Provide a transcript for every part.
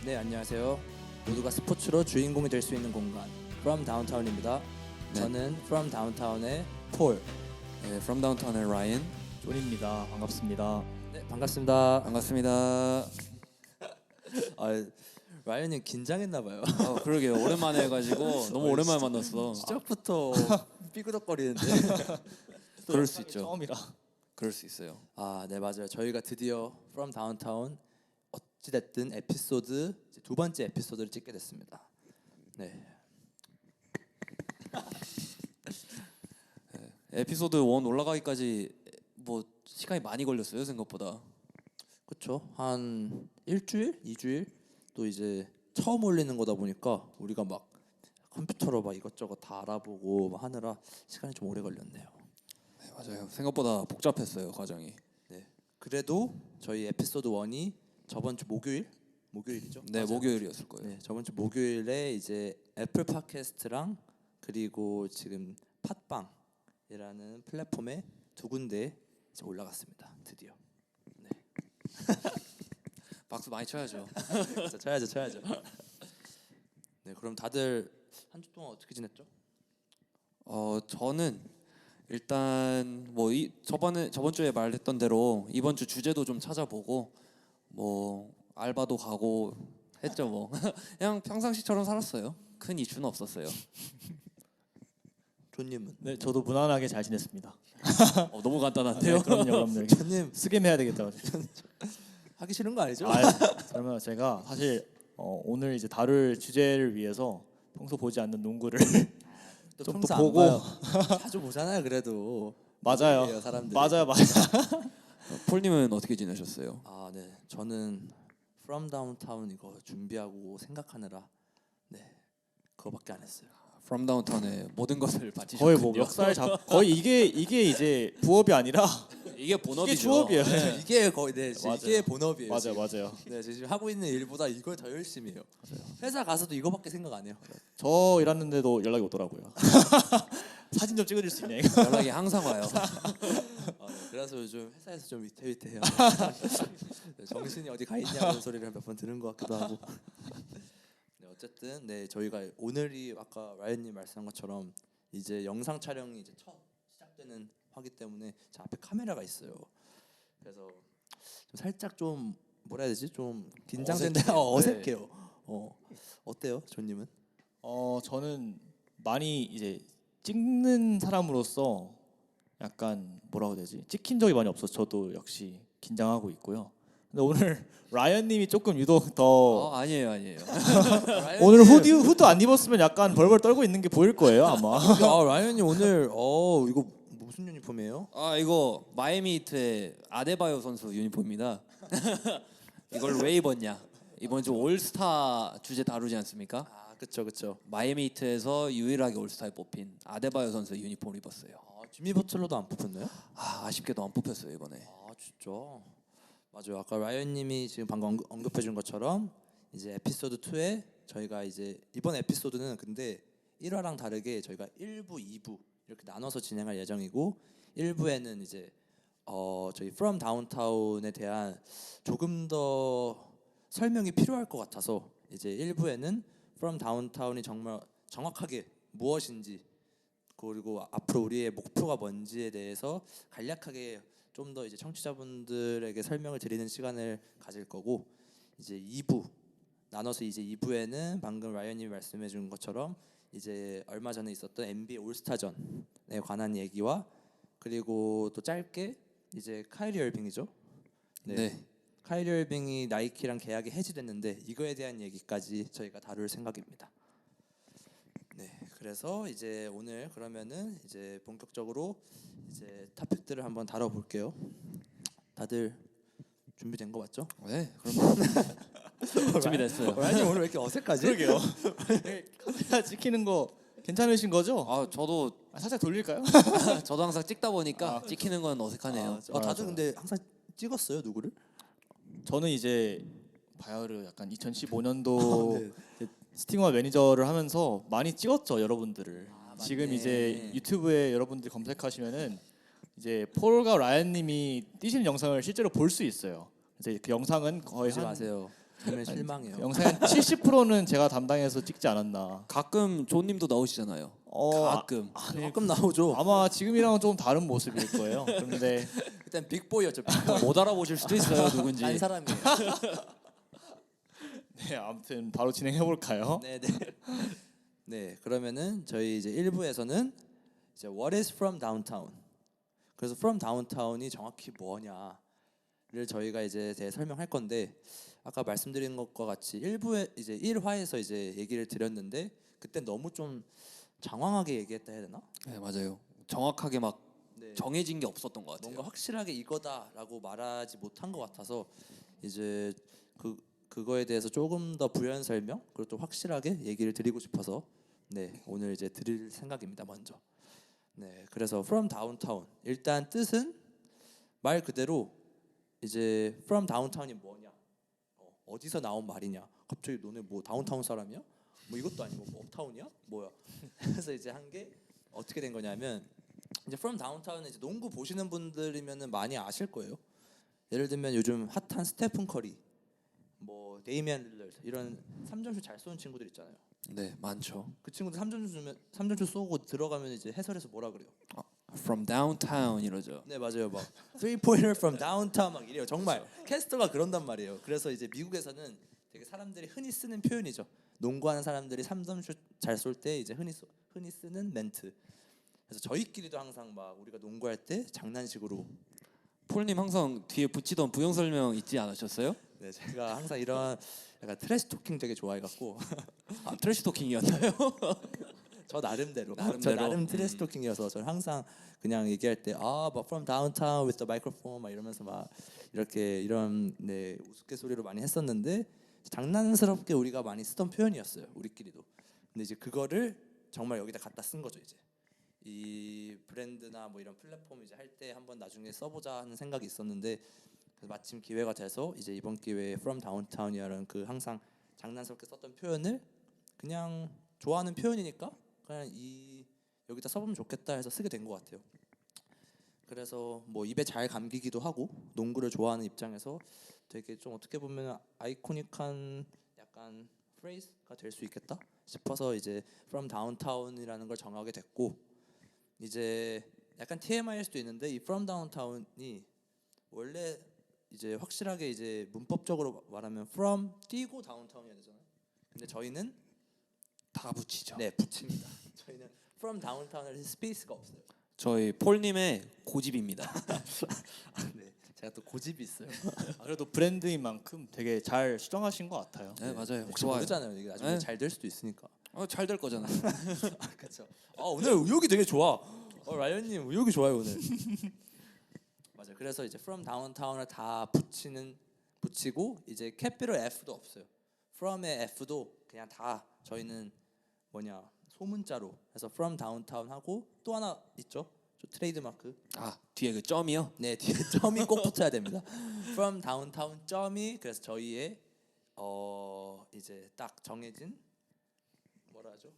네, 안녕하세요. 모두가 스포츠로 주인공이 될 수 있는 공간 From Downtown입니다. 네. 저는 From Downtown의 폴. 네, From Downtown의 라이언. 존입니다. 반갑습니다. 네, 반갑습니다. 반갑습니다. 라이언님 긴장했나 봐요. 그러게요. 오랜만에 해가지고 너무 오랜만에 만났어. 시작부터 삐그덕거리는데. 그럴 수 있죠. 처음이라. 그럴 수 있어요. 네, 맞아요. 저희가 드디어 From Downtown 어찌됐든 에피소드 두 번째 에피소드를 찍게 됐습니다. 네. 에피소드 1 올라가기까지 뭐 시간이 많이 걸렸어요, 생각보다. 그렇죠. 한 일주일, 2주일 또 이제 처음 올리는 거다 보니까 우리가 막 컴퓨터로 막 이것저것 다 알아보고 막 하느라 시간이 좀 오래 걸렸네요. 네, 맞아요. 생각보다 복잡했어요, 과정이. 네. 그래도 저희 에피소드 1이 저번 주 목요일이죠? 네, 맞아요. 목요일이었을 거예요. 네, 저번 주 목요일에 이제 애플 팟캐스트랑 그리고 지금 팟빵이라는 플랫폼에 두 군데 이제 올라갔습니다. 드디어. 네. 박수 많이 쳐야죠. 쳐야죠. 네, 그럼 다들 한 주 동안 어떻게 지냈죠? 저는 일단 뭐 저번 주에 말했던 대로 이번 주 주제도 좀 찾아보고 뭐 알바도 가고 했죠 뭐. 그냥 평상시처럼 살았어요. 큰 이슈는 없었어요. 조님은? 네, 저도 무난하게 잘 지냈습니다. 너무 간단한데요? 네, 그럼요. 조님 스겜해야 되겠다. 하기 싫은 거 아니죠? 그러면 제가 사실 오늘 이제 다룰 주제를 위해서 평소 보지 않는 농구를 좀 평소 또 안 보고 봐요. 자주 보잖아요. 그래도 맞아요. 사람들이. 맞아요. 폴님은 어떻게 지내셨어요? 네, 저는 From Downtown 이거 준비하고 생각하느라 그거밖에 안 했어요. From Downtown의 모든 것을 바치셨군요. 거의 뭐 멱살 잡 거의 이게 이제 부업이 아니라 이게 본업이죠. 이게 주업이에요. 네, 이게 거의 맞아요. 이게 본업이에요. 맞아요. 지금. 네, 지금 하고 있는 일보다 이걸 더 열심히 해요. 회사 가서도 이거밖에 생각 안 해요. 저 일하는데도 연락이 오더라고요. 사진 좀 찍어줄 수 있냐? 연락이 항상 와요. 그래서 요즘 회사에서 좀 위태위태해요. 정신이 어디 가 있냐는 소리를 몇 번 들은 것 같기도 하고. 네, 어쨌든 저희가 오늘이 아까 라이언님 말씀한 것처럼 이제 영상 촬영이 이제 첫 시작되는 하기 때문에 제 앞에 카메라가 있어요. 그래서 좀 살짝 좀 뭐라 해야 되지? 좀 긴장된다. 어색해요. 어때요, 조님은? 저는 많이 이제 찍는 사람으로서 약간 뭐라고 해야 되지? 찍힌 적이 많이 없어서 저도 역시 긴장하고 있고요. 근데 오늘 라이언님이 조금 유독 더 아니에요. 오늘 후드 안 입었으면 약간 벌벌 떨고 있는 게 보일 거예요 아마. 라이언님 오늘 이거 무슨 유니폼이에요? 이거 마이애미 히트의 아데바요 선수 유니폼입니다. 이걸 왜 입었냐? 이번 주 올스타 주제 다루지 않습니까? 그렇죠. 마이애미 히트에서 유일하게 올스타에 뽑힌 아데바요 선수 유니폼을 입었어요. 지미 버틀러도 안 뽑혔나요? 아쉽게도 안 뽑혔어요 이번에. 진짜. 맞아요. 아까 라이언님이 지금 방금 언급해준 것처럼 이제 에피소드 2에 저희가 이제 이번 에피소드는 근데 1화랑 다르게 저희가 1부, 2부 이렇게 나눠서 진행할 예정이고 1부에는 이제 저희 From Downtown에 대한 조금 더 설명이 필요할 것 같아서 이제 1부에는 From Downtown이 정말 정확하게 무엇인지 그리고 앞으로 우리의 목표가 뭔지에 대해서 간략하게 좀 더 이제 청취자분들에게 설명을 드리는 시간을 가질 거고 이제 2부 나눠서 이제 2부에는 방금 라이언님이 말씀해 준 것처럼 이제 얼마 전에 있었던 NBA 올스타전에 관한 얘기와 그리고 또 짧게 이제 카이리 얼빙이죠. 네. 카이리 얼빙이 나이키랑 계약이 해지됐는데 이거에 대한 얘기까지 저희가 다룰 생각입니다. 네, 그래서 이제 오늘 그러면은 이제 본격적으로 이제 토픽들을 한번 다뤄볼게요. 다들 준비된 거 맞죠? 네, 그럼 준비됐어요. 라이언님 오늘 왜 이렇게 어색하지? 그러게요. 카메라 찍히는 거 괜찮으신 거죠? 저도 살짝 돌릴까요? 저도 항상 찍다 보니까 찍히는 건 어색하네요. 다들 근데 항상 찍었어요 누구를? 저는 이제 바이오를 약간 2015년도 네. 스팅어 매니저를 하면서 많이 찍었죠 여러분들을. 맞네. 지금 이제 유튜브에 여러분들 검색하시면은 이제 폴과 라이언님이 뛰시는 영상을 실제로 볼 수 있어요. 그래서 그 영상은 거의 보지 한 마세요. 정말 실망해요. 영상의 70%는 제가 담당해서 찍지 않았나. 가끔 존님도 나오시잖아요. 가끔. 가끔 나오죠. 아마 지금이랑은 좀 다른 모습일 거예요. 그런데 일단 빅보이였죠. 못 알아보실 수도 있어요 누군지. 딴 사람이에요. 네, 아무튼 바로 진행해 볼까요? 네네. 네, 그러면은 저희 이제 1부에서는 이제 What is from downtown? 그래서 from downtown이 정확히 뭐냐를 저희가 이제 설명할 건데 아까 말씀드린 것과 같이 1부에 이제 1화에서 이제 얘기를 드렸는데 그때 너무 좀 장황하게 얘기했다 해야 되나? 네 맞아요. 정확하게 막 네. 정해진 게 없었던 것 같아요. 뭔가 확실하게 이거다라고 말하지 못한 것 같아서 이제 그거에 대해서 조금 더 부연 설명 그리고 또 확실하게 얘기를 드리고 싶어서 네 오늘 이제 드릴 생각입니다. 먼저 네 그래서 from downtown 일단 뜻은 말 그대로 이제 from downtown이 뭐냐 어디서 나온 말이냐 갑자기 너네 뭐 다운타운 사람이야? 뭐 이것도 아니고 뭐 업타운이야? 뭐야? 그래서 이제 한 게 어떻게 된 거냐면 이제 from downtown은 이제 농구 보시는 분들이면은 많이 아실 거예요. 예를 들면 요즘 핫한 스테픈 커리 뭐 데이미안 릴러드 이런 3점슛 잘 쏘는 친구들 있잖아요. 네 많죠. 그 친구들 3점슛 쏘고 들어가면 이제 해설에서 뭐라 그래요? From downtown 이러죠. 네 맞아요. 막 3-pointer from downtown 막 이래요. 정말 캐스터가 그런단 말이에요. 그래서 이제 미국에서는 되게 사람들이 흔히 쓰는 표현이죠. 농구하는 사람들이 3점슛 잘 쏠 때 이제 흔히 쓰는 멘트. 그래서 저희끼리도 항상 막 우리가 농구할 때 장난식으로 폴님 항상 뒤에 붙이던 부영 설명 있지 않으셨어요? 네 제가 항상 이런 약간 트래시 토킹 되게 좋아해갖고 아, 트래시 토킹이었나요? 저 나름대로 나름대로? 저 나름 트래시 토킹이어서 저는 항상 그냥 얘기할 때 막 from downtown with the microphone 막 이러면서 막 이렇게 이런 네 우스갯소리로 많이 했었는데 장난스럽게 우리가 많이 쓰던 표현이었어요 우리끼리도. 근데 이제 그거를 정말 여기다 갖다 쓴 거죠 이제. 이 브랜드나 뭐 이런 플랫폼 이제 할 때 한번 나중에 써보자 하는 생각이 있었는데 그래서 마침 기회가 돼서 이제 이번 기회에 From Downtown이라는 그 항상 장난스럽게 썼던 표현을 그냥 좋아하는 표현이니까 그냥 여기다 써보면 좋겠다 해서 쓰게 된 것 같아요. 그래서 뭐 입에 잘 감기기도 하고 농구를 좋아하는 입장에서 되게 좀 어떻게 보면 아이코닉한 약간 프레이즈가 될 수 있겠다 싶어서 이제 From Downtown이라는 걸 정하게 됐고 이제 약간 TMI일 수도 있는데 이 From Downtown이 원래 이제 확실하게 이제 문법적으로 말하면 From 뛰고 Downtown이어야 되잖아요. 근데 저희는 다 붙이죠. 네 붙입니다. 저희는 From Downtown을 스페이스가 없어요. 저희 폴님의 고집입니다. 네 제가 또 고집이 있어요. 그래도 브랜드인 만큼 되게 잘 수정하신 것 같아요. 네 맞아요. 혹시 좋아요. 모르잖아요. 이게 나중에 네. 잘 될 수도 있으니까. 잘 될 거잖아요. 그렇죠. 오늘 의욕이 되게 좋아. 라이언님 의욕이 좋아요 오늘. 맞아. 그래서 이제 From Downtown을 다 붙이고 이제 캐피럴 F도 없어요. From의 F도 그냥 다 저희는 소문자로 해서 From Downtown 하고 또 하나 있죠. 저 트레이드 마크. 아 뒤에 그 점이요? 네 뒤에 점이 꼭 붙어야 됩니다. From Downtown 점이 그래서 저희의 이제 딱 정해진 뭐라 하죠?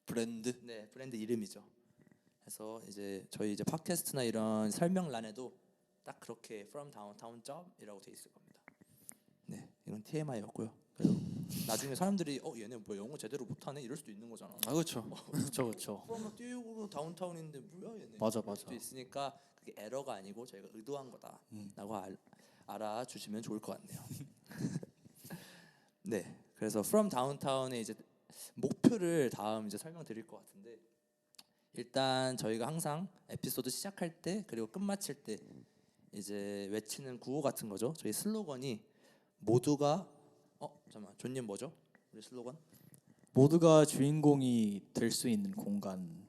브랜드. 네 브랜드 이름이죠. 그래서 이제 저희 이제 팟캐스트나 이런 설명란에도 딱 그렇게 From Downtown 점이라고 돼 있을 겁니다. 네 이건 TMI였고요. 그래서 나중에 사람들이 얘네 뭐 영어 제대로 못하네 이럴 수도 있는 거잖아. 아 그렇죠. 그렇죠. From 뛰고 다운타운인데 뭐야 얘네. 맞아. 수도 있으니까 그게 에러가 아니고 저희가 의도한 거다라고 알아주시면 좋을 것 같네요. 네, 그래서 From Downtown의 이제 목표를 다음 이제 설명드릴 것 같은데 일단 저희가 항상 에피소드 시작할 때 그리고 끝마칠 때 이제 외치는 구호 같은 거죠. 저희 슬로건이 모두가 잠깐만 존님 뭐죠? 우리 슬로건? 모두가 주인공이 될 수 있는 공간인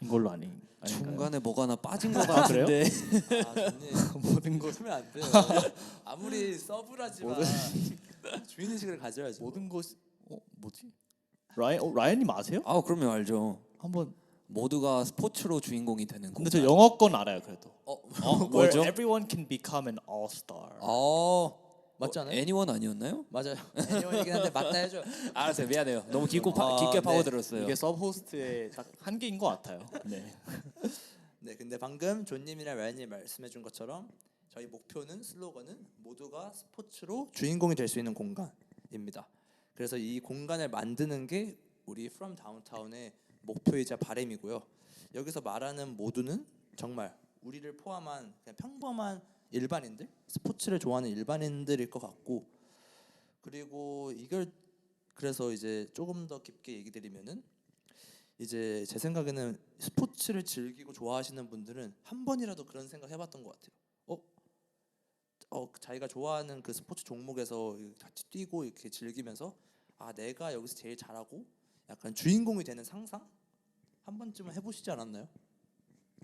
걸로 아닌가요? 중간에 뭐가 하나 빠진 것 아, 그래요? 같은데. 존님 모든 것 그러면 안 돼요. 아무리 서브라지만 주인 의식을 가져야죠. 모든 것 뭐지? 라이언님 아세요? 아 그럼요 알죠. 한번. 모두가 스포츠로 주인공이 되는 근데 공간. 저 영어권 알아요 그래도. Where 뭐죠? everyone can become an all-star. 맞지 않아요? 애니원 아니었나요? 맞아요. 애니원이긴 한데 맞다 해줘. 알았어요. 미안해요. 너무 깊게 네. 파고들었어요. 이게 서브 호스트의 딱 한계인 것 같아요. 네. 네, 근데 방금 존님이랑 라이언님 말씀해준 것처럼 저희 목표는 슬로건은 모두가 스포츠로 주인공이 될 수 있는 공간이라고 공간입니다. 그래서 이 공간을 만드는 게 우리 From Downtown의 목표이자 바람이고요. 여기서 말하는 모두는 정말 우리를 포함한 그냥 평범한 일반인들, 스포츠를 좋아하는 일반인들일 것 같고, 그리고 이걸 그래서 이제 조금 더 깊게 얘기 드리면은 이제 제 생각에는 스포츠를 즐기고 좋아하시는 분들은 한 번이라도 그런 생각 해봤던 것 같아요. 자기가 좋아하는 그 스포츠 종목에서 같이 뛰고 이렇게 즐기면서 아 내가 여기서 제일 잘하고 약간 주인공이 되는 상상 한 번쯤은 해보시지 않았나요?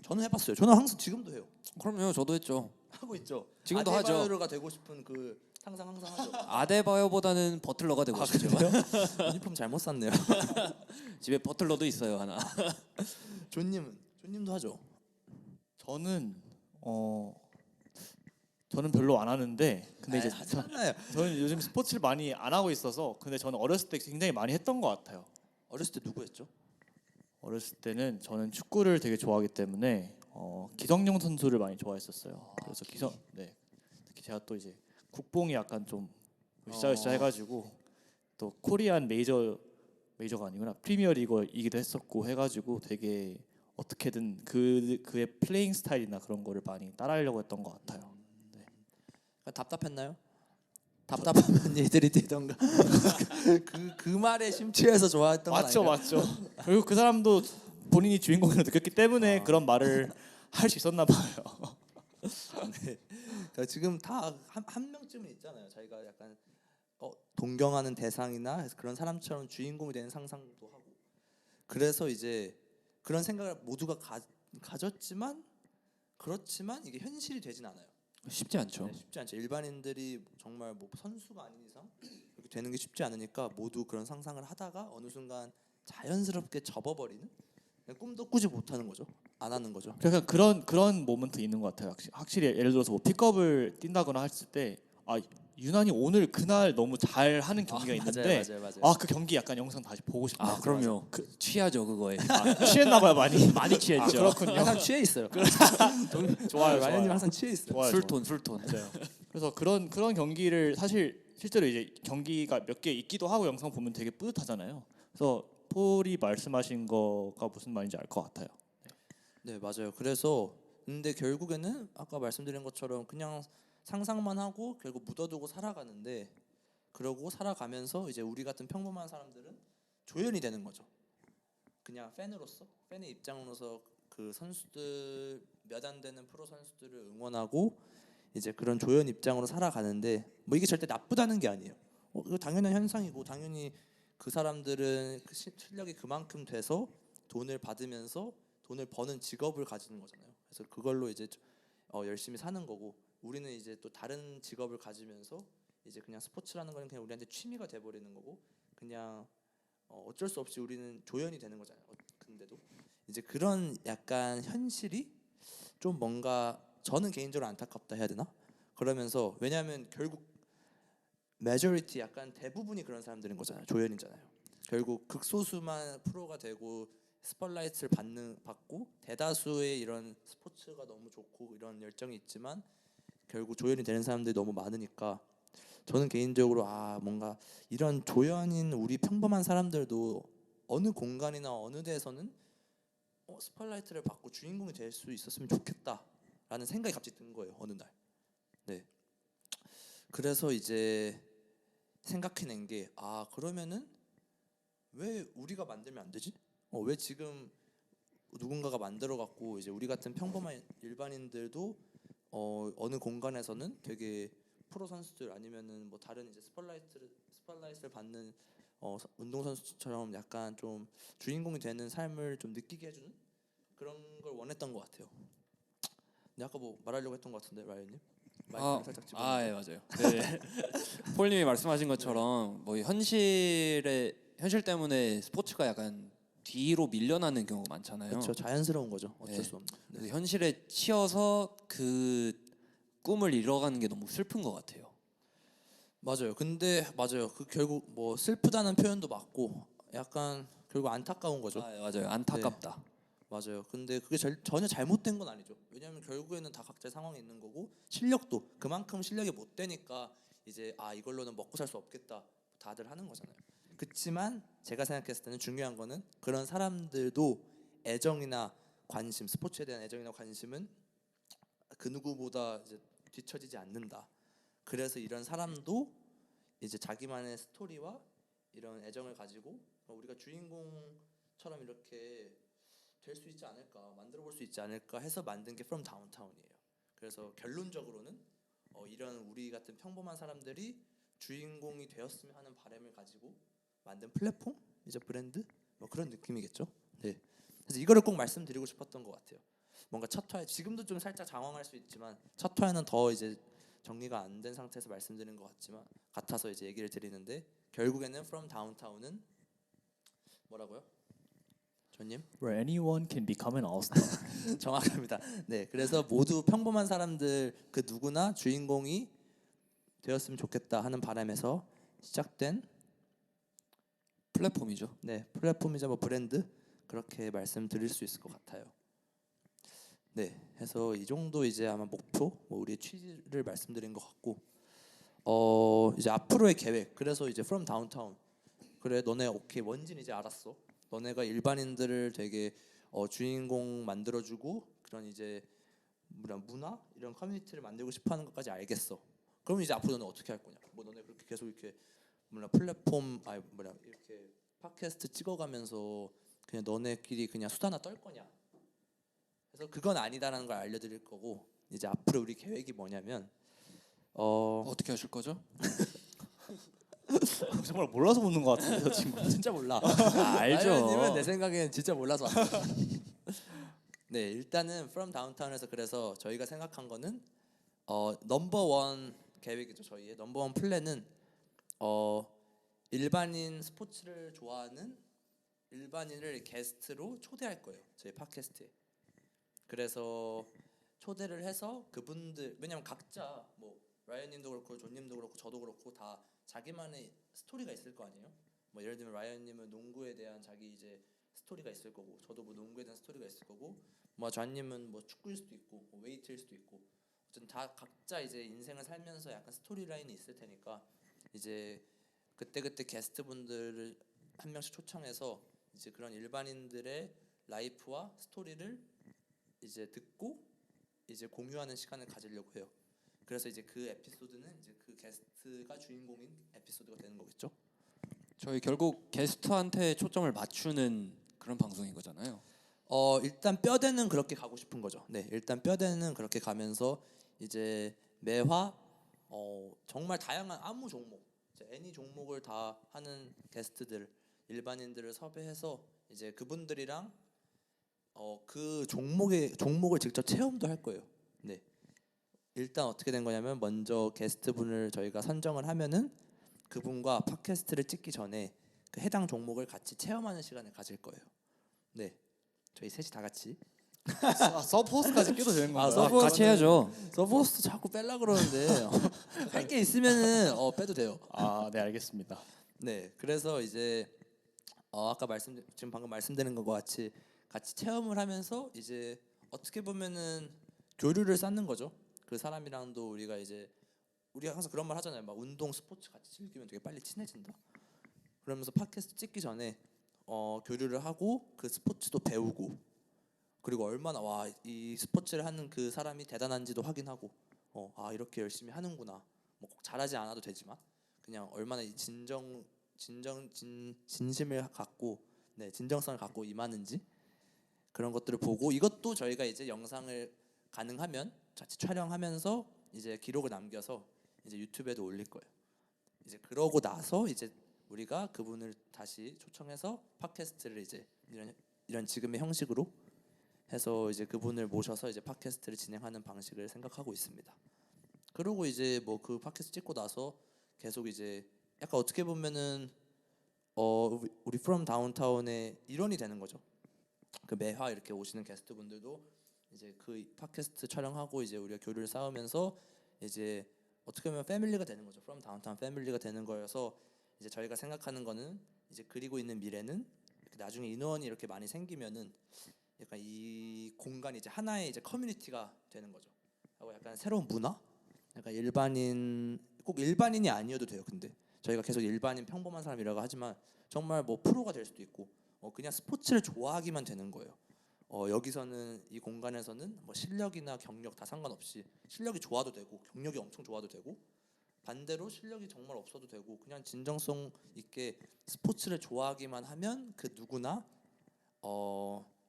저는 해봤어요. 저는 항상 지금도 해요. 그럼요, 저도 했죠. 하고 있죠. 지금도 하죠. 아데바요가 되고 싶은 그 상상 항상 하죠. 아데바요보다는 버틀러가 되고 싶죠. 유니폼 잘못 샀네요. 집에 버틀러도 있어요 하나. 존님도 하죠. 저는 별로 안 하는데 근데 이제 하지 않나요? 저는 요즘 스포츠를 많이 안 하고 있어서 근데 저는 어렸을 때 굉장히 많이 했던 것 같아요. 어렸을 때 누구 했죠? 어렸을 때는 저는 축구를 되게 좋아하기 때문에 기성용 선수를 많이 좋아했었어요. 그래서 특히 제가 또 이제 국뽕이 약간 좀 으쌰으쌰 해가지고 또 코리안 메이저가 아니구나 프리미어리그이기도 했었고 해가지고 되게 어떻게든 그의 플레잉 스타일이나 그런 거를 많이 따라하려고 했던 것 같아요. 답답했나요? 답답하면 얘들이 뛰던가. 그 말에 심취해서 좋아했던 건 맞죠, 아닌가요? 맞죠. 그리고 그 사람도 본인이 주인공으로 느꼈기 때문에 그런 말을 할 수 있었나 봐요. 네. 그러니까 지금 다 한 명쯤은 있잖아요. 자기가 약간 동경하는 대상이나 그런 사람처럼 주인공이 되는 상상도 하고. 그래서 이제 그런 생각을 모두가 가졌지만 그렇지만 이게 현실이 되진 않아요. 쉽지 않죠. 네, 쉽지 않죠. 일반인들이 정말 뭐 선수가 아닌 이상 그렇게 되는 게 쉽지 않으니까 모두 그런 상상을 하다가 어느 순간 자연스럽게 접어버리는 그냥 꿈도 꾸지 못하는 거죠. 안 하는 거죠. 그러니까 그런 모먼트 있는 것 같아요. 확실히 예를 들어서 뭐 픽업을 뛴다거나 했을 때 유난히 오늘 그날 너무 잘 하는 경기가 있는데 맞아요. 그 경기 약간 영상 다시 보고 싶다. 아 그럼요. 취하죠 그거에. 취했나봐요 많이. 많이 취했죠. 그렇군요. 항상 취해 있어요. 좋아요. 라이언님 항상 취해 있어요. 좋아요. 술톤. 맞아요. 그래서 그런 경기를 실제로 이제 경기가 몇 개 있기도 하고 영상 보면 되게 뿌듯하잖아요. 그래서 폴이 말씀하신 거가 무슨 말인지 알 것 같아요. 네 맞아요. 그래서 근데 결국에는 아까 말씀드린 것처럼 그냥 상상만 하고 결국 묻어두고 살아가는데 그러고 살아가면서 이제 우리 같은 평범한 사람들은 조연이 되는 거죠. 그냥 팬의 입장으로서 그 선수들 몇 안 되는 프로 선수들을 응원하고 이제 그런 조연 입장으로 살아가는데 뭐 이게 절대 나쁘다는 게 아니에요. 이거 당연한 현상이고 당연히 그 사람들은 그 실력이 그만큼 돼서 돈을 받으면서 돈을 버는 직업을 가지는 거잖아요. 그래서 그걸로 이제 열심히 사는 거고 우리는 이제 또 다른 직업을 가지면서 이제 그냥 스포츠라는 거는 그냥 우리한테 취미가 돼버리는 거고 그냥 어쩔 수 없이 우리는 조연이 되는 거잖아요. 근데도 이제 그런 약간 현실이 좀 뭔가 저는 개인적으로 안타깝다 해야 되나? 그러면서 왜냐하면 결국 메저리티 약간 대부분이 그런 사람들인 거잖아요. 조연이잖아요. 결국 극소수만 프로가 되고 스팟라이트를 받고 대다수의 이런 스포츠가 너무 좋고 이런 열정이 있지만 결국 조연이 되는 사람들이 너무 많으니까 저는 개인적으로 뭔가 이런 조연인 우리 평범한 사람들도 어느 공간이나 어느 데에서는 스팟라이트를 받고 주인공이 될 수 있었으면 좋겠다라는 생각이 갑자기 든 거예요. 어느 날. 네. 그래서 이제 생각해낸 게 그러면은 왜 우리가 만들면 안 되지? 왜 지금 누군가가 만들어 갖고 이제 우리 같은 평범한 일반인들도 어느 공간에서는 되게 프로 선수들 아니면은 뭐 다른 이제 스팟라이트를 받는 운동 선수처럼 약간 좀 주인공이 되는 삶을 좀 느끼게 해주는 그런 걸 원했던 것 같아요. 근데 아까 뭐 말하려고 했던 것 같은데 라이언님? 마이크를 살짝 집어. 예 맞아요. 네. 폴님이 말씀하신 것처럼 뭐 현실 때문에 스포츠가 약간 뒤로 밀려나는 경우가 많잖아요. 그렇죠. 자연스러운 거죠. 어쩔 네. 수 없는. 네. 그래서 현실에 치여서 그 꿈을 이뤄가는 게 너무 슬픈 것 같아요. 맞아요. 근데 맞아요. 그 결국 뭐 슬프다는 표현도 맞고 약간 결국 안타까운 거죠. 맞아요. 안타깝다. 맞아요. 근데 그게 전혀 잘못된 건 아니죠. 왜냐하면 결국에는 다 각자의 상황이 있는 거고 실력도 그만큼 실력이 못 되니까 이제 이걸로는 먹고 살 수 없겠다. 다들 하는 거잖아요. 그렇지만 제가 생각했을 때는 중요한 거는 그런 사람들도 애정이나 관심, 스포츠에 대한 애정이나 관심은 그 누구보다 이제 뒤처지지 않는다. 그래서 이런 사람도 이제 자기만의 스토리와 이런 애정을 가지고 우리가 주인공처럼 이렇게 될 수 있지 않을까, 만들어 볼 수 있지 않을까 해서 만든 게 From Downtown이에요. 그래서 결론적으로는 이런 우리 같은 평범한 사람들이 주인공이 되었으면 하는 바람을 가지고 만든 플랫폼, 이제 브랜드 뭐 그런 느낌이겠죠. 네. 그래서 이거를 꼭 말씀드리고 싶었던 것 같아요. 뭔가 첫 화에 지금도 좀 살짝 장황할 수 있지만 첫 화에는 더 이제 정리가 안 된 상태에서 말씀드리는 것 같아서 이제 얘기를 드리는데 결국에는 From Downtown은 뭐라고요? 조님? Where anyone can become an all-star. 정확합니다. 네, 그래서 모두 평범한 사람들 그 누구나 주인공이 되었으면 좋겠다 하는 바람에서 시작된 플랫폼이죠. 네 플랫폼이자 뭐 브랜드 그렇게 말씀드릴 수 있을 것 같아요. 네, 해서 이 정도 이제 아마 목표, 뭐 우리의 취지를 말씀드린 것 같고, 이제 앞으로의 계획. 그래서 이제 From Downtown. 그래, 너네 오케이 뭔진 이제 알았어. 너네가 일반인들을 되게 주인공 만들어주고 그런 이제 문화 이런 커뮤니티를 만들고 싶어하는 것까지 알겠어. 그럼 이제 앞으로 너네 어떻게 할 거냐? 뭐 너네 그렇게 계속 이렇게 플랫폼 이렇게 팟캐스트 찍어가면서 그냥 너네끼리 그냥 수다나 떨 거냐? 그래서 그건 아니다라는 걸 알려드릴 거고 이제 앞으로 우리 계획이 뭐냐면 어떻게 하실 거죠? 정말 몰라서 묻는 것 같은데 저 친구. 진짜 몰라. 알죠. 라이언님은 내 생각엔 진짜 몰라서 왔어요. 네, 일단은 From Downtown에서 그래서 저희가 생각한 거는 넘버원 계획이죠. 저희의 넘버원 플랜은 일반인 스포츠를 좋아하는 일반인을 게스트로 초대할 거예요. 저희 팟캐스트에. 그래서 초대를 해서 그분들 왜냐면 각자 뭐 라이언님도 그렇고 존님도 그렇고 저도 그렇고 다 자기만의 스토리가 있을 거 아니에요. 뭐 예를 들면 라이언님은 농구에 대한 자기 이제 스토리가 있을 거고 저도 뭐 농구에 대한 스토리가 있을 거고 뭐 존님은 뭐 축구일 수도 있고 뭐 웨이트일 수도 있고 어쨌든 다 각자 이제 인생을 살면서 약간 스토리 라인이 있을 테니까 이제 그때 게스트분들을 한 명씩 초청해서 이제 그런 일반인들의 라이프와 스토리를 이제 듣고 이제 공유하는 시간을 가지려고 해요. 그래서 이제 그 에피소드는 이제 그 게스트가 주인공인 에피소드가 되는 거겠죠. 저희 결국 게스트한테 초점을 맞추는 그런 방송인 거잖아요. 일단 뼈대는 그렇게 가고 싶은 거죠. 네, 일단 뼈대는 그렇게 가면서 이제 매화 정말 다양한 아무 종목, 이제 애니 종목을 다 하는 게스트들, 일반인들을 섭외해서 이제 그분들이랑 그 종목을 직접 체험도 할 거예요. 네. 일단 어떻게 된 거냐면 먼저 게스트분을 저희가 선정을 하면은 그분과 팟캐스트를 찍기 전에 그 해당 종목을 같이 체험하는 시간을 가질 거예요. 네, 저희 셋이 다 같이. 서포스까지 껴도 되는 건가요? 서브- 같이 해야죠. 서포스트 자꾸 뺄라 그러는데 할 게 있으면은 빼도 돼요. 네 알겠습니다. 네, 그래서 이제 아까 지금 방금 말씀드린 것과 같이 체험을 하면서 이제 어떻게 보면은 교류를 쌓는 거죠. 그 사람이랑도 우리가 항상 그런 말 하잖아요. 막 운동, 스포츠 같이 즐기면 되게 빨리 친해진다. 그러면서 팟캐스트 찍기 전에 교류를 하고 그 스포츠도 배우고 그리고 얼마나 이 스포츠를 하는 그 사람이 대단한지도 확인하고 이렇게 열심히 하는구나. 뭐 꼭 잘하지 않아도 되지만 그냥 얼마나 이 진심을 갖고 진정성을 갖고 임하는지 그런 것들을 보고 이것도 저희가 이제 영상을 가능하면 같이 촬영하면서 이제 기록을 남겨서 이제 유튜브에도 올릴 거예요. 이제 그러고 나서 이제 우리가 그분을 다시 초청해서 팟캐스트를 이제 이런 지금의 형식으로 해서 이제 그분을 모셔서 이제 팟캐스트를 진행하는 방식을 생각하고 있습니다. 그리고 이제 뭐 그 팟캐스트 찍고 나서 계속 이제 약간 어떻게 보면은 우리 From Downtown의 일원이 되는 거죠. 그 매화 이렇게 오시는 게스트분들도 이제 그 팟캐스트 촬영하고 이제 우리가 교류를 쌓으면서 이제 어떻게 보면 패밀리가 되는 거죠. From Downtown 패밀리가 되는 거여서 이제 저희가 생각하는 거는 이제 그리고 있는 미래는 이렇게 나중에 인원이 이렇게 많이 생기면은 약간 이 공간이 이제 하나의 이제 커뮤니티가 되는 거죠. 하고 약간 새로운 문화, 약간 꼭 일반인이 아니어도 돼요. 근데 저희가 계속 일반인 평범한 사람이라고 하지만 정말 뭐 프로가 될 수도 있고 그냥 스포츠를 좋아하기만 되는 거예요. 여기서는 이 공간에서는 뭐 실력이나 경력 다 상관없이 실력이 좋아도 되고 경력이 엄청 좋아도 되고 반대로 실력이 정말 없어도 되고 그냥 진정성 있게 스포츠를 좋아하기만 하면 그 누구나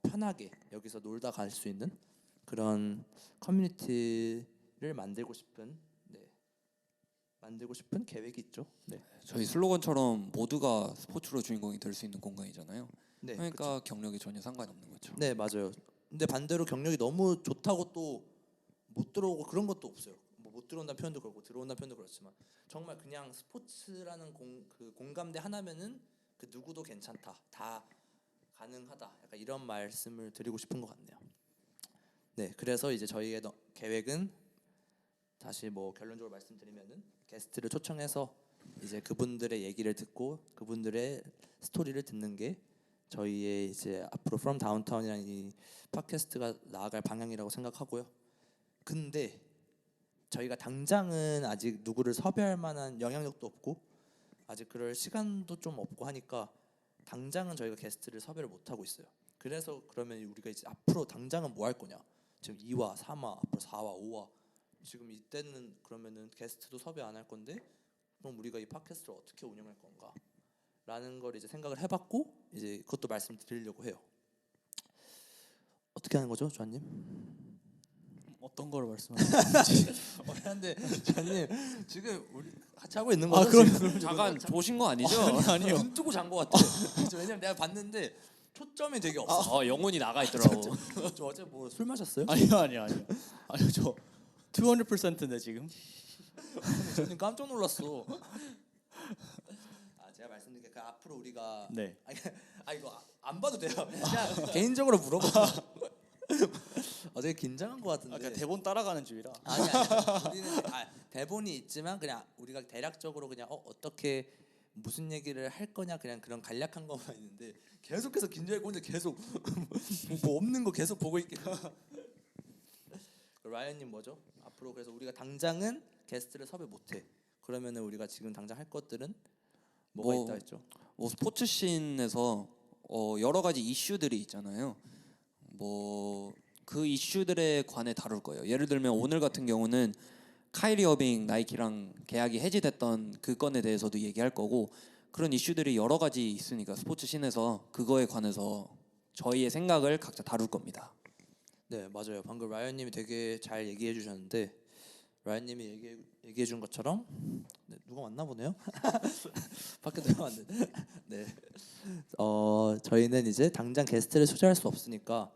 편하게 여기서 놀다 갈 수 있는 그런 커뮤니티를 만들고 싶은 계획이 있죠. 네. 저희 슬로건처럼 모두가 스포츠로 주인공이 될 수 있는 공간이잖아요. 네. 그러니까 경력이 전혀 상관이 없는 거죠. 네, 맞아요. 근데 반대로 경력이 너무 좋다고 또 못 들어오고 그런 것도 없어요. 뭐 못 들어온다는 표현도 그렇고 들어온다는 표현도 그렇지만 정말 그냥 스포츠라는 그 공감대 하나면은 그 누구도 괜찮다, 다 가능하다. 약간 이런 말씀을 드리고 싶은 것 같네요. 네, 그래서 이제 저희의 계획은 다시 뭐 결론적으로 말씀드리면은 게스트를 초청해서 이제 그분들의 얘기를 듣고 그분들의 스토리를 듣는 게 저희의 이제 앞으로 From Downtown이라는 이 팟캐스트가 나아갈 방향이라고 생각하고요. 근데 저희가 당장은 아직 누구를 섭외할 만한 영향력도 없고 아직 그럴 시간도 좀 없고 하니까 당장은 저희가 게스트를 섭외를 못 하고 있어요. 그래서 그러면 우리가 이제 앞으로 당장은 뭐 할 거냐? 지금 2화, 3화, 앞으로 4화, 5화 지금 이때는 그러면은 게스트도 섭외 안 할 건데 그럼 우리가 이 팟캐스트를 어떻게 운영할 건가? 라는 걸 이제 생각을 해봤고 이제 그것도 말씀드리려고 해요. 어떻게 하는 거죠, 조아님? 어떤 거를 말씀하시는지. 어려운데 조아님 지금 우리 같이 하고 있는 아, 거죠? 그럼 잠깐 보신 거 아니죠? 아니요. 눈 뜨고 잔 거 같아. 왜냐면 내가 봤는데 초점이 되게 없어. 영혼이 나가 있더라고. 저 어제 뭐 술 마셨어요? 아니요. 아니요, 저 200%인데 지금. 저는 깜짝 놀랐어. 제가 말씀드린 게 앞으로 우리가 네. 이거 안 봐도 돼요. 그냥 개인적으로 물어봐. 되게 긴장한 것 같은데. 그냥 대본 따라가는 중이라. 아니. 우리는 대본이 있지만 그냥 우리가 대략적으로 그냥 어떻게 무슨 얘기를 할 거냐 그냥 그런 간략한 것만 있는데 계속해서 긴장하고 있는데 계속 뭐 없는 거 계속 보고 있게. 라이언님 뭐죠? 앞으로 그래서 우리가 당장은 게스트를 섭외 못해. 그러면은 우리가 지금 당장 할 것들은 뭐가 있다 했죠? 뭐 스포츠 씬에서 여러 가지 이슈들이 있잖아요. 뭐 그 이슈들에 관해 다룰 거예요. 예를 들면 오늘 같은 경우는 카이리 어빙 나이키랑 계약이 해지됐던 그 건에 대해서도 얘기할 거고 그런 이슈들이 여러 가지 있으니까 스포츠 씬에서 그거에 관해서 저희의 생각을 각자 다룰 겁니다. 네, 맞아요. 방금 라이언님이 되게 잘 얘기해 주셨는데 라이언님이 얘기해 준 것처럼 누가 왔나 보네요. 밖에 들어왔는데. 네. 저희는 이제 당장 게스트를 초대할 수 없으니까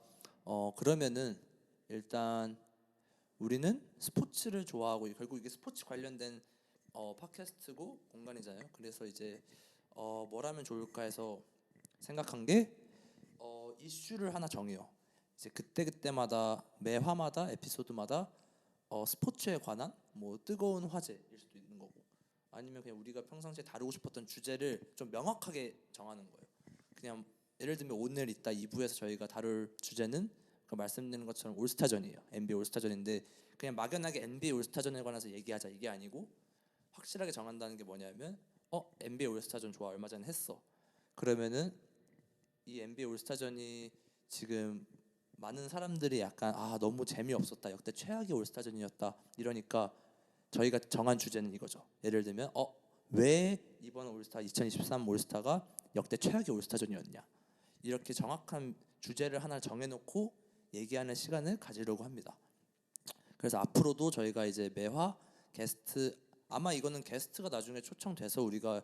그러면은 일단 우리는 스포츠를 좋아하고 결국 이게 스포츠 관련된 팟캐스트고 공간이잖아요. 그래서 이제 뭘 하면 좋을까 해서 생각한 게 이슈를 하나 정해요. 이제 그때마다 매화마다 에피소드마다 스포츠에 관한 뭐 뜨거운 화제일 수도 있는 거고 아니면 그냥 우리가 평상시에 다루고 싶었던 주제를 좀 명확하게 정하는 거예요. 그냥 예를 들면 오늘 이따 2부에서 저희가 다룰 주제는 말씀드린 것처럼 올스타전이에요. NBA 올스타전인데 그냥 막연하게 NBA 올스타전에 관해서 얘기하자 이게 아니고 확실하게 정한다는 게 뭐냐면 NBA 올스타전 좋아 얼마 전에 했어. 그러면은 이 NBA 올스타전이 지금 많은 사람들이 약간 너무 재미없었다 역대 최악의 올스타전이었다 이러니까 저희가 정한 주제는 이거죠. 예를 들면 왜 이번 올스타 2023 올스타가 역대 최악의 올스타전이었냐 이렇게 정확한 주제를 하나 정해놓고 얘기하는 시간을 가지려고 합니다. 그래서 앞으로도 저희가 이제 매화 게스트 아마 이거는 게스트가 나중에 초청돼서 우리가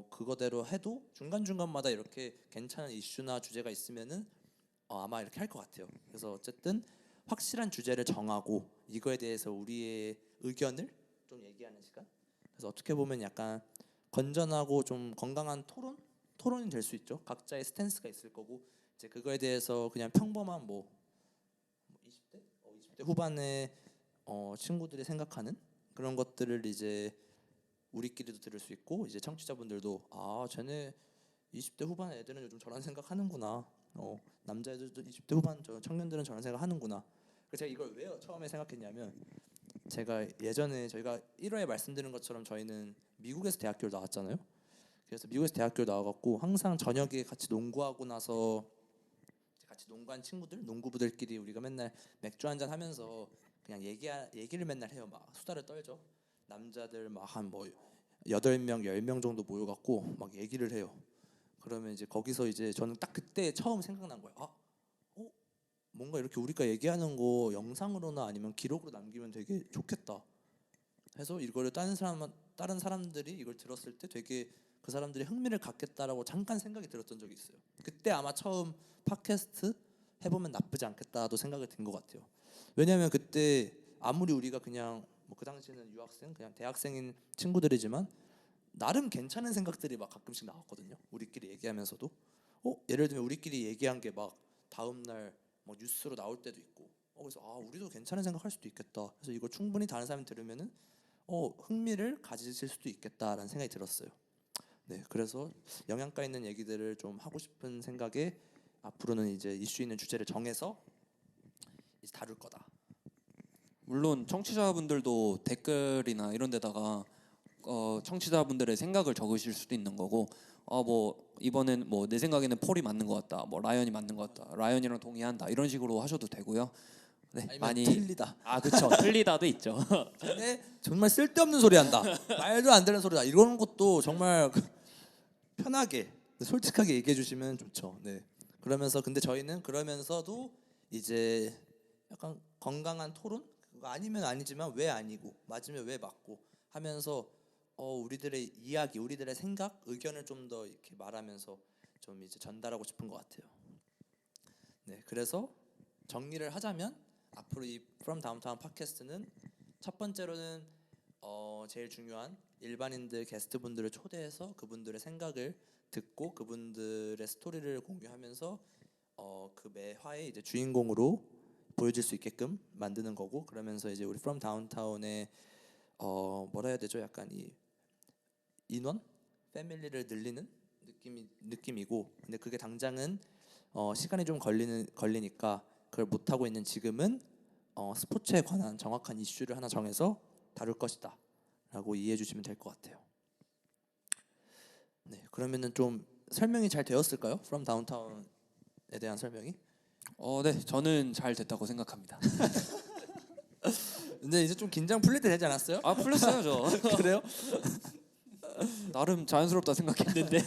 그거대로 해도 중간중간마다 이렇게 괜찮은 이슈나 주제가 있으면은 아마 이렇게 할 것 같아요. 그래서 어쨌든 확실한 주제를 정하고 이거에 대해서 우리의 의견을 좀 얘기하는 시간. 그래서 어떻게 보면 약간 건전하고 좀 건강한 토론이 될 수 있죠. 각자의 스탠스가 있을 거고 이제 그거에 대해서 그냥 평범한 20대 후반의 친구들이 생각하는 그런 것들을 이제 우리끼리도 들을 수 있고 이제 청취자분들도 쟤네 20대 후반 애들은 요즘 저런 생각하는구나. 남자애들도 20대 후반 저 청년들은 저런 생각하는구나. 그래서 제가 이걸 왜 처음에 생각했냐면 제가 예전에 저희가 1화에 말씀드린 것처럼 저희는 미국에서 대학교를 나왔잖아요. 그래서 미국에서 대학교를 나와갖고 항상 저녁에 같이 농구하고 나서 같이 농구한 친구들, 농구부들끼리 우리가 맨날 맥주 한잔 하면서 그냥 얘기를 맨날 해요. 막 수다를 떨죠. 남자들 막 한 뭐 8명, 10명 정도 모여갖고 막 얘기를 해요. 그러면 이제 거기서 이제 저는 딱 그때 처음 생각난 거예요. 뭔가 이렇게 우리가 얘기하는 거 영상으로나 아니면 기록으로 남기면 되게 좋겠다. 해서 이거를 다른 사람들이 이걸 들었을 때 되게 그 사람들이 흥미를 갖겠다라고 잠깐 생각이 들었던 적이 있어요. 그때 아마 처음 팟캐스트 해보면 나쁘지 않겠다도 생각이 든 것 같아요. 왜냐하면 그때 아무리 우리가 그냥 뭐 그 당시에는 유학생, 그냥 대학생인 친구들이지만 나름 괜찮은 생각들이 막 가끔씩 나왔거든요. 우리끼리 얘기하면서도 예를 들면 우리끼리 얘기한 게 막 다음 날 뭐 뉴스로 나올 때도 있고 그래서 우리도 괜찮은 생각할 수도 있겠다. 그래서 이거 충분히 다른 사람이 들으면은 흥미를 가지실 수도 있겠다라는 생각이 들었어요. 네, 그래서 영양가 있는 얘기들을 좀 하고 싶은 생각에 앞으로는 이제 이슈 있는 주제를 정해서 이제 다룰 거다. 물론 청취자분들도 댓글이나 이런 데다가 청취자분들의 생각을 적으실 수도 있는 거고 뭐 이번엔 뭐 내 생각에는 폴이 맞는 것 같다, 뭐 라이언이 맞는 것 같다, 라이언이랑 동의한다 이런 식으로 하셔도 되고요. 네, 아니면 많이 틀리다. 그렇죠. 틀리다도 있죠. 쟤네 정말 쓸데없는 소리 한다. 말도 안 되는 소리다. 이런 것도 정말 편하게 솔직하게 얘기해 주시면 좋죠. 네. 그러면서 근데 저희는 그러면서도 이제 약간 건강한 토론? 그거 아니면 아니지만 왜 아니고 맞으면 왜 맞고 하면서 우리들의 이야기, 우리들의 생각, 의견을 좀 더 이렇게 말하면서 좀 이제 전달하고 싶은 것 같아요. 네, 그래서 정리를 하자면 앞으로 이 From Downtown 팟캐스트는 첫 번째로는 제일 중요한 일반인들 게스트분들을 초대해서 그분들의 생각을 듣고 그분들의 스토리를 공유하면서 그 매 화에 이제 주인공으로 보여질 수 있게끔 만드는 거고 그러면서 이제 우리 From Downtown의 뭐라 해야 되죠? 약간 이 인원, 패밀리를 늘리는 느낌이고 근데 그게 당장은 시간이 좀 걸리니까 그걸 못 하고 있는 지금은 스포츠에 관한 정확한 이슈를 하나 정해서 다룰 것이다라고 이해해 주시면 될 것 같아요. 네, 그러면은 좀 설명이 잘 되었을까요? From Downtown에 대한 설명이? 네, 저는 잘 됐다고 생각합니다. 근데 이제 좀 긴장 풀릴 때 되지 않았어요? 풀렸어요 저. 그래요? 나름 자연스럽다 생각했는데.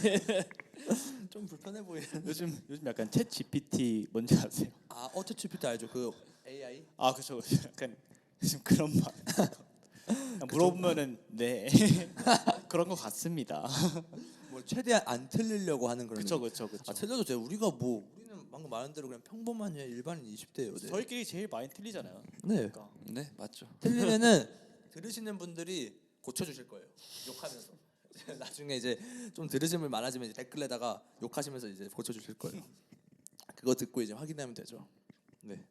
좀 불편해 보이는. 요즘 약간 챗 GPT 뭔지 아세요? 챗GPT 알죠? 그 AI. 그렇죠. 약간 지금 그런 말 물어보면은 네 그런 것 같습니다. 뭐 최대한 안 틀리려고 하는 그런. 그렇죠. 틀려도 돼요. 우리는 방금 말한 대로 그냥 평범한 일반인 20대예요. 네. 저희끼리 제일 많이 틀리잖아요. 네. 그러니까. 네, 맞죠. 틀리면은 들으시는 분들이 고쳐주실 거예요. 욕하면서. 나중에 이제 좀 들으신 분 많아지면 이제 댓글에다가 욕하시면서 이제 고쳐주실 거예요. 그거 듣고 이제 확인하면 되죠. 네.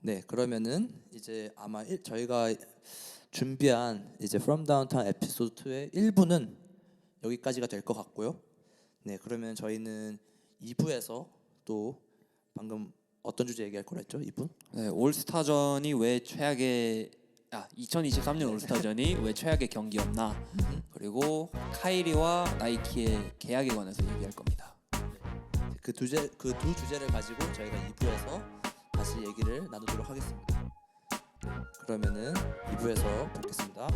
네, 그러면은 이제 아마 저희가 준비한 이제 From Downtown 에피소드 2의 1부는 여기까지가 될 것 같고요. 네, 그러면 저희는 2부에서 또 방금 어떤 주제 얘기할 거라 했죠? 2부? 네, 올스타전이 왜 최악의 2023년 올스타전이 왜 최악의 경기였나? 그리고 카이리와 나이키의 계약에 관해서 얘기할 겁니다. 그 두 주제를 가지고 저희가 2부에서 다시 얘기를 나누도록 하겠습니다. 네, 그러면은 2부에서 뵙겠습니다.